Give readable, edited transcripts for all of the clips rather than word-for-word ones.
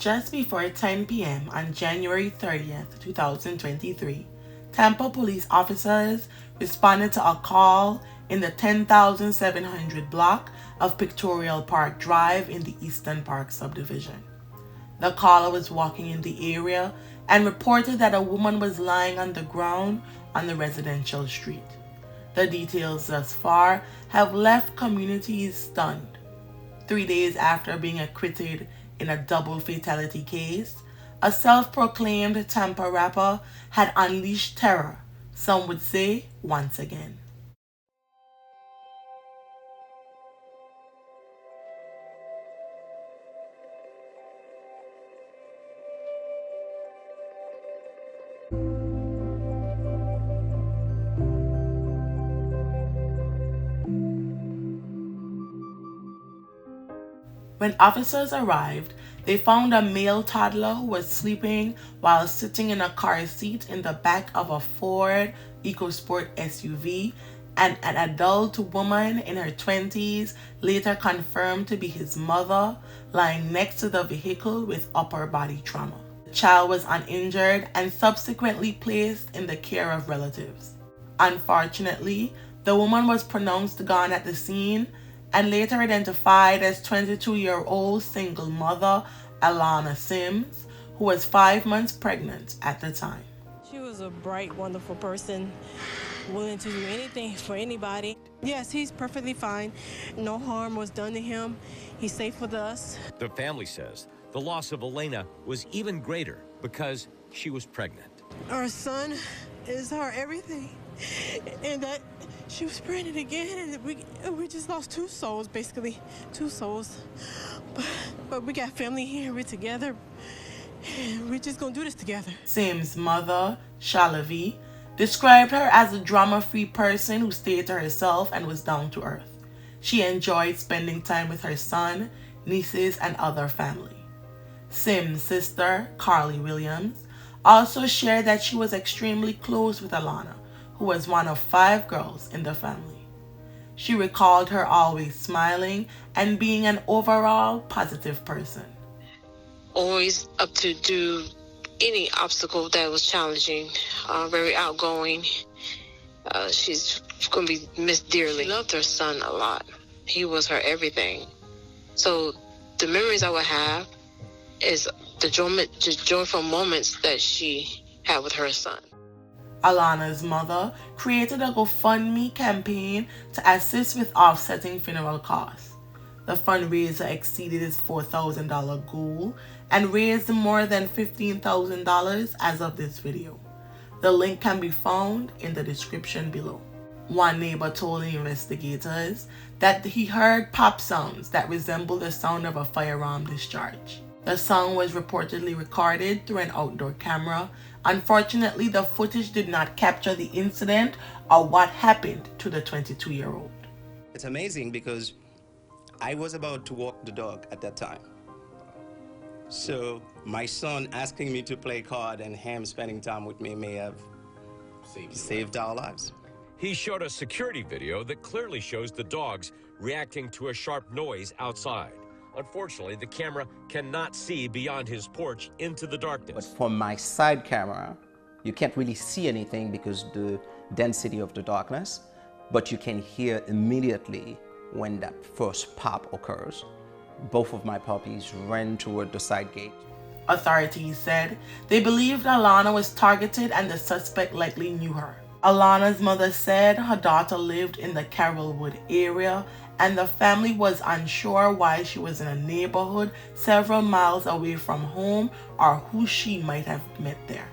Just before 10 p.m. on January 30th, 2023, Tampa Police officers responded to a call in the 10,700 block of Pictorial Park Drive in the Easton Park subdivision. The caller was walking in the area and reported that a woman was lying on the ground on the residential street. The details thus far have left communities stunned. 3 days after being acquitted in a double fatality case, a self-proclaimed Tampa rapper had unleashed terror, some would say once again. When officers arrived, they found a male toddler who was sleeping while sitting in a car seat in the back of a Ford EcoSport SUV, and an adult woman in her 20s, later confirmed to be his mother, lying next to the vehicle with upper body trauma. The child was uninjured and subsequently placed in the care of relatives. Unfortunately, the woman was pronounced gone at the scene and later identified as 22-year-old single mother Alana Sims, who was 5 months pregnant at the time. She was a bright, wonderful person, willing to do anything for anybody. Yes, he's perfectly fine. No harm was done to him. He's safe with us. The family says the loss of Elena was even greater because she was pregnant. Our son is our everything, and that she was pregnant again, and we just lost two souls, basically, two souls. But we got family here, we're together, and we're just gonna do this together. Sims' mother, Shalavi, described her as a drama-free person who stayed to herself and was down to earth. She enjoyed spending time with her son, nieces, and other family. Sims' sister, Carly Williams, also shared that she was extremely close with Alana, who was one of 5 girls in the family. She recalled her always smiling and being an overall positive person. Always up to do any obstacle that was challenging, very outgoing. She's going to be missed dearly. She loved her son a lot. He was her everything. So the memories I would have is the joyful moments that she had with her son. Alana's mother created a GoFundMe campaign to assist with offsetting funeral costs. The fundraiser exceeded its $4,000 goal and raised more than $15,000 as of this video. The link can be found in the description below. One neighbor told the investigators that he heard pop sounds that resembled the sound of a firearm discharge. The sound was reportedly recorded through an outdoor camera. Unfortunately, the footage did not capture the incident or what happened to the 22-year-old. It's amazing because I was about to walk the dog at that time. So my son asking me to play card and him spending time with me may have saved our lives. He showed a security video that clearly shows the dogs reacting to a sharp noise outside. Unfortunately, the camera cannot see beyond his porch into the darkness. But from my side camera, you can't really see anything because the density of the darkness, but you can hear immediately when that first pop occurs. Both of my puppies ran toward the side gate. Authorities said they believed Alana was targeted and the suspect likely knew her. Alana's mother said her daughter lived in the Carrollwood area and the family was unsure why she was in a neighborhood several miles away from home or who she might have met there.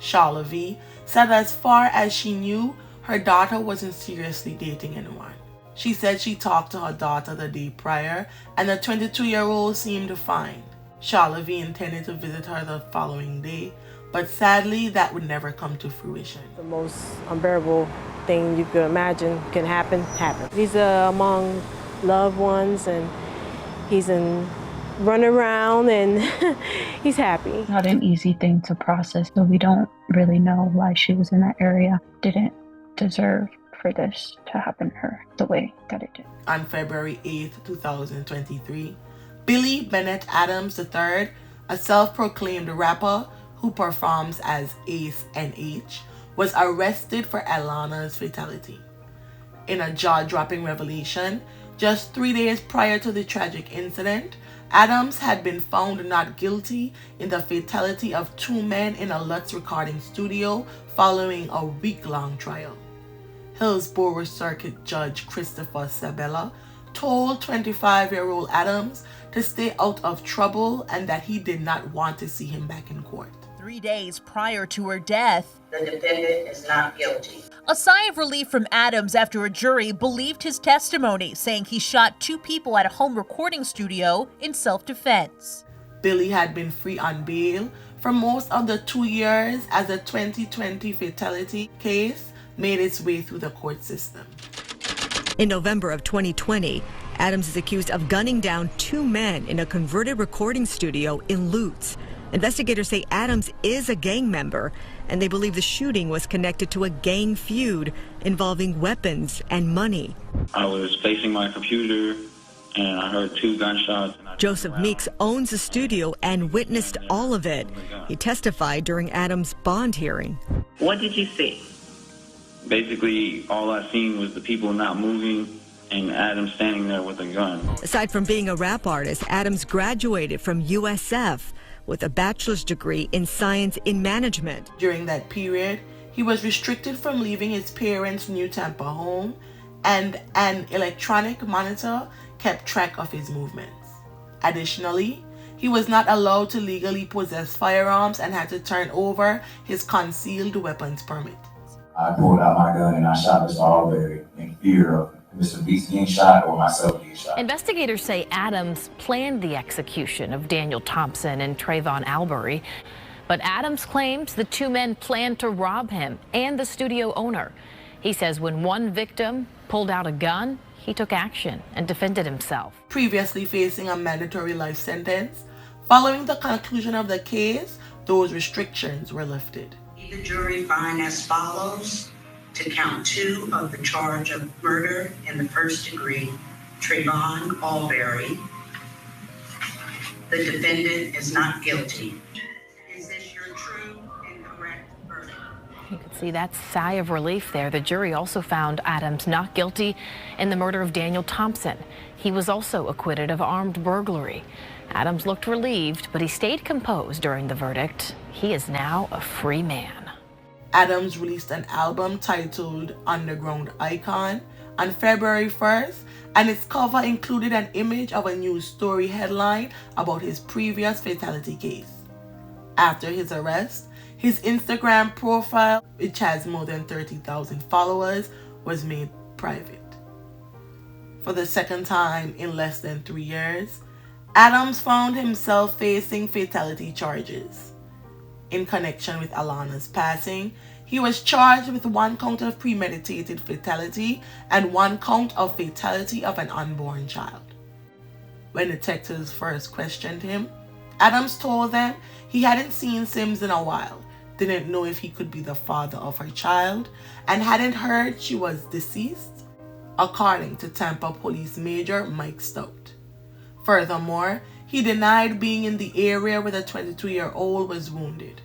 Shalavi said as far as she knew, her daughter wasn't seriously dating anyone. She said she talked to her daughter the day prior and the 22-year-old seemed fine. Shalavi intended to visit her the following day, but sadly that would never come to fruition. The most unbearable thing you could imagine can happen, happened. He's among loved ones and he's running around and he's happy. Not an easy thing to process, so we don't really know why she was in that area. Didn't deserve for this to happen to her the way that it did. On February 8, 2023, Billy Bennett Adams III, a self-proclaimed rapper who performs as Ace NH, was arrested for Alana's fatality. In a jaw-dropping revelation, just 3 days prior to the tragic incident, Adams had been found not guilty in the fatality of 2 men in a Lutz recording studio following a week-long trial. Hillsborough Circuit Judge Christopher Sabella told 25-year-old Adams to stay out of trouble and that he did not want to see him back in court. 3 days prior to her death, the defendant is not guilty. A sigh of relief from Adams after a jury believed his testimony, saying he shot 2 people at a home recording studio in self-defense. Billy had been free on bail for most of the 2 years as the 2020 fatality case made its way through the court system. In November of 2020, Adams is accused of gunning down 2 men in a converted recording studio in Lutz. Investigators say Adams is a gang member, and they believe the shooting was connected to a gang feud involving weapons and money. I was facing my computer, and I heard 2 gunshots. Joseph Meeks owns the studio and witnessed all of it. He testified during Adams' bond hearing. What did you see? Basically, all I seen was the people not moving and Adams standing there with a gun. Aside from being a rap artist, Adams graduated from USF with a bachelor's degree in science in management. During that period, he was restricted from leaving his parents' New Tampa home, and an electronic monitor kept track of his movements. Additionally, he was not allowed to legally possess firearms and had to turn over his concealed weapons permit. I pulled out my gun and I shot Mr. Albury in fear of Mr. Beast getting shot or myself getting shot. Investigators say Adams planned the execution of Daniel Thompson and Trayvon Albury, but Adams claims the 2 men planned to rob him and the studio owner. He says when one victim pulled out a gun, he took action and defended himself. Previously facing a mandatory life sentence, following the conclusion of the case, those restrictions were lifted. The jury find as follows: to count 2 of the charge of murder in the first degree, Trayvon Albury. The defendant is not guilty. Is this your true and correct verdict? You can see that sigh of relief there. The jury also found Adams not guilty in the murder of Daniel Thompson. He was also acquitted of armed burglary. Adams looked relieved, but he stayed composed during the verdict. He is now a free man. Adams released an album titled Underground Icon on February 1st, and its cover included an image of a news story headline about his previous fatality case. After his arrest, his Instagram profile, which has more than 30,000 followers, was made private. For the second time in less than 3 years, Adams found himself facing fatality charges. In connection with Alana's passing, he was charged with 1 count of premeditated fatality and 1 count of fatality of an unborn child. When detectives first questioned him, Adams told them he hadn't seen Sims in a while, didn't know if he could be the father of her child, and hadn't heard she was deceased, according to Tampa Police Major Mike Stout. Furthermore, he denied being in the area where the 22-year-old was wounded.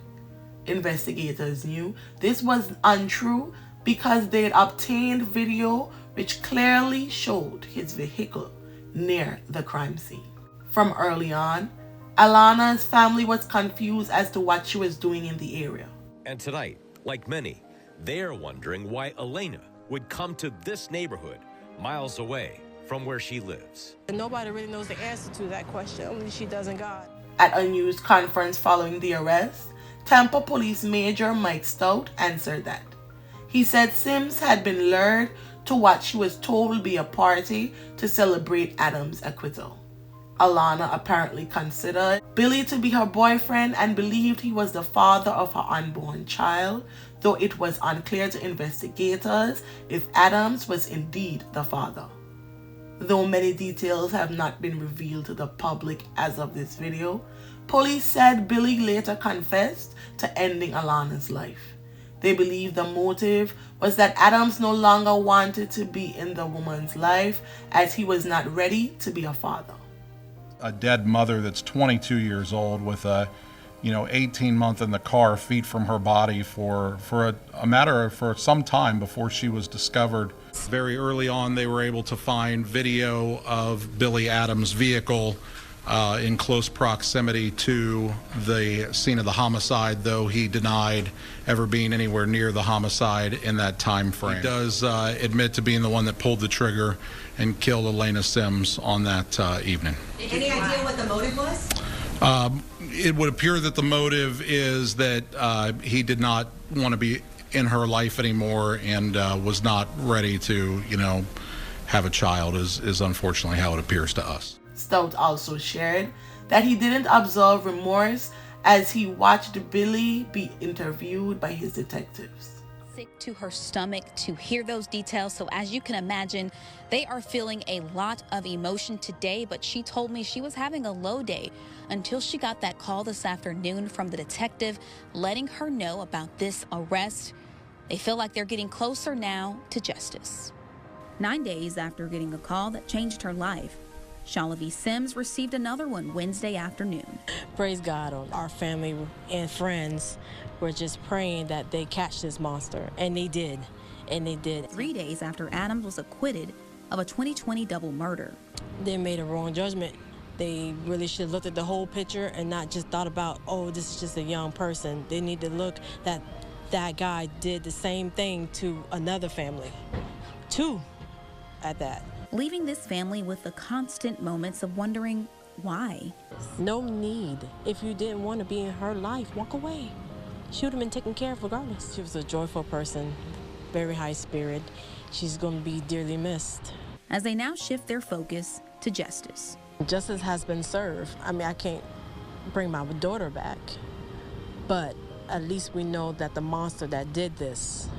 Investigators knew this was untrue because they had obtained video which clearly showed his vehicle near the crime scene. From early on, Alana's family was confused as to what she was doing in the area. And tonight, like many, they're wondering why Elena would come to this neighborhood miles away from where she lives. Nobody really knows the answer to that question, only she does and God. At a news conference following the arrest, Tampa Police Major Mike Stout answered that. He said Sims had been lured to what she was told would be a party to celebrate Adams' acquittal. Alana apparently considered Billy to be her boyfriend and believed he was the father of her unborn child, though it was unclear to investigators if Adams was indeed the father. Though many details have not been revealed to the public as of this video, police said Billy later confessed to ending Alana's life. They believe the motive was that Adams no longer wanted to be in the woman's life as he was not ready to be a father. a dead mother that's 22 years old with a 18-month in the car, feet from her body for some time before she was discovered. Very early on, they were able to find video of Billy Adams' vehicle in close proximity to the scene of the homicide, though he denied ever being anywhere near the homicide in that time frame. He does admit to being the one that pulled the trigger and killed Alana Sims on that evening. Any idea what the motive was? It would appear that the motive is that he did not want to be in her life anymore and was not ready to, have a child, is unfortunately how it appears to us. Stout also shared that he didn't observe remorse as he watched Billy be interviewed by his detectives. Sick to her stomach to hear those details, so as you can imagine, they are feeling a lot of emotion today, but she told me she was having a low day until she got that call this afternoon from the detective letting her know about this arrest. They feel like they're getting closer now to justice. 9 days after getting a call that changed her life, Alana Sims received another one Wednesday afternoon. Praise God, our family and friends were just praying that they catch this monster, and they did, 3 days after Adams was acquitted of a 2020 double murder. They made a wrong judgment. They really should have looked at the whole picture and not just thought about, oh, this is just a young person. They need to look that that guy did the same thing to another family. 2 at that. Leaving this family with the constant moments of wondering why. No need. If you didn't want to be in her life, walk away. She would have been taken care of regardless. She was a joyful person, very high spirit. She's going to be dearly missed. As they now shift their focus to justice. Justice has been served. I mean, I can't bring my daughter back, but at least we know that the monster that did this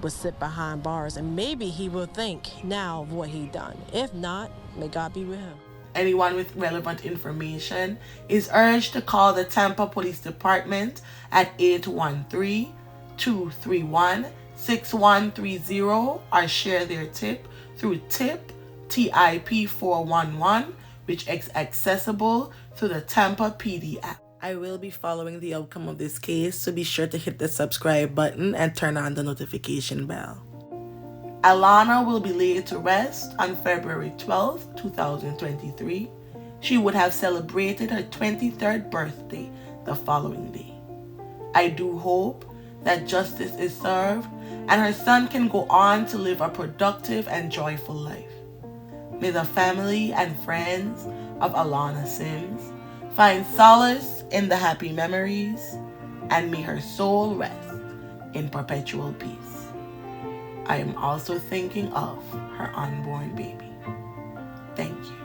will sit behind bars, and maybe he will think now of what he done. If not, may God be with him. Anyone with relevant information is urged to call the Tampa Police Department at 813-231-6130 or share their tip through TIP 411, which is accessible through the Tampa PD app. I will be following the outcome of this case, so be sure to hit the subscribe button and turn on the notification bell. Alana will be laid to rest on February 12, 2023. She would have celebrated her 23rd birthday the following day. I do hope that justice is served and her son can go on to live a productive and joyful life. May the family and friends of Alana Sims find solace in the happy memories, and may her soul rest in perpetual peace. I am also thinking of her unborn baby. Thank you.